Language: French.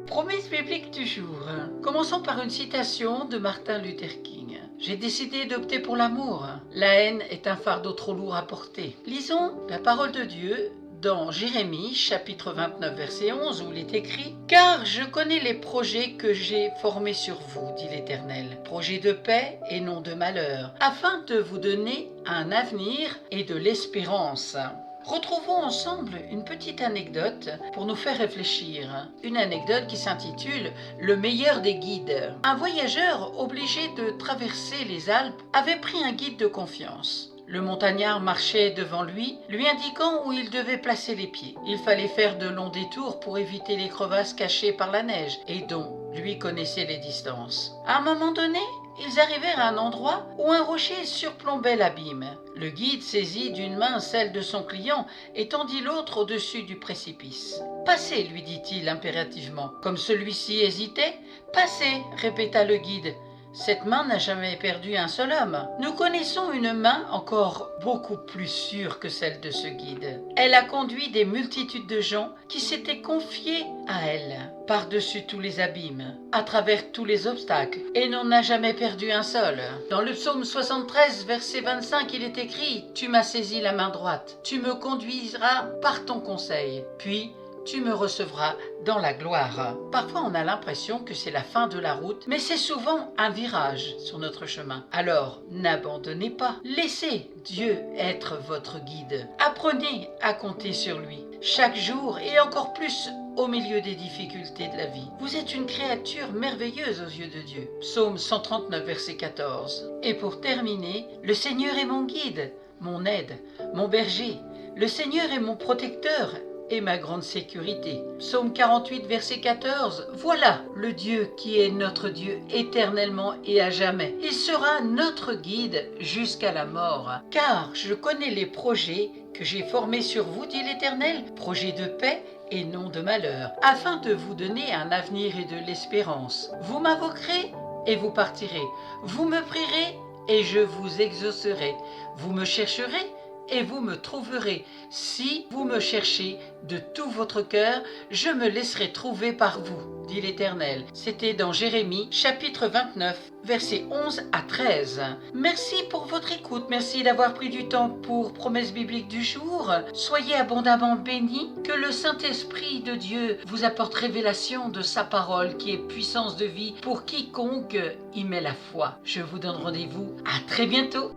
Promesse biblique du jour. Commençons par une citation de Martin Luther King. J'ai décidé d'opter pour l'amour. La haine est un fardeau trop lourd à porter. Lisons la parole de Dieu dans Jérémie chapitre 29 verset 11 où il est écrit « Car je connais les projets que j'ai formés sur vous, dit l'Éternel, projets de paix et non de malheur, afin de vous donner un avenir et de l'espérance. » Retrouvons ensemble une petite anecdote pour nous faire réfléchir. Une anecdote qui s'intitule « Le meilleur des guides ». Un voyageur obligé de traverser les Alpes avait pris un guide de confiance. Le montagnard marchait devant lui indiquant où il devait placer les pieds. Il fallait faire de longs détours pour éviter les crevasses cachées par la neige et dont lui connaissait les distances. À un moment donné, ils arrivèrent à un endroit où un rocher surplombait l'abîme. Le guide saisit d'une main celle de son client et tendit l'autre au-dessus du précipice. « Passez, lui dit-il impérativement. Comme celui-ci hésitait, « Passez, répéta le guide. Cette main n'a jamais perdu un seul homme. Nous connaissons une main encore beaucoup plus sûre que celle de ce guide. Elle a conduit des multitudes de gens qui s'étaient confiés à elle, par-dessus tous les abîmes, à travers tous les obstacles, et n'en a jamais perdu un seul. Dans le psaume 73, verset 25, il est écrit « Tu m'as saisi la main droite, tu me conduiras par ton conseil, puis tu me recevras dans la gloire. » Parfois on a l'impression que c'est la fin de la route, mais c'est souvent un virage sur notre chemin. Alors n'abandonnez pas, laissez Dieu être votre guide. Apprenez à compter sur lui, chaque jour et encore plus au milieu des difficultés de la vie. Vous êtes une créature merveilleuse aux yeux de Dieu. Psaume 139, verset 14. Et pour terminer, le Seigneur est mon guide, mon aide, mon berger. Le Seigneur est mon protecteur et ma grande sécurité. Psaume 48, verset 14. Voilà le Dieu qui est notre Dieu éternellement et à jamais. Il sera notre guide jusqu'à la mort. Car je connais les projets que j'ai formés sur vous, dit l'Éternel, projets de paix et non de malheur, afin de vous donner un avenir et de l'espérance. Vous m'invoquerez et vous partirez. Vous me prierez et je vous exaucerai. Vous me chercherez et vous me trouverez. Si vous me cherchez de tout votre cœur, je me laisserai trouver par vous, dit l'Éternel. C'était dans Jérémie, chapitre 29, versets 11 à 13. Merci pour votre écoute. Merci d'avoir pris du temps pour Promesse biblique du jour. Soyez abondamment bénis. Que le Saint-Esprit de Dieu vous apporte révélation de sa parole qui est puissance de vie pour quiconque y met la foi. Je vous donne rendez-vous à très bientôt.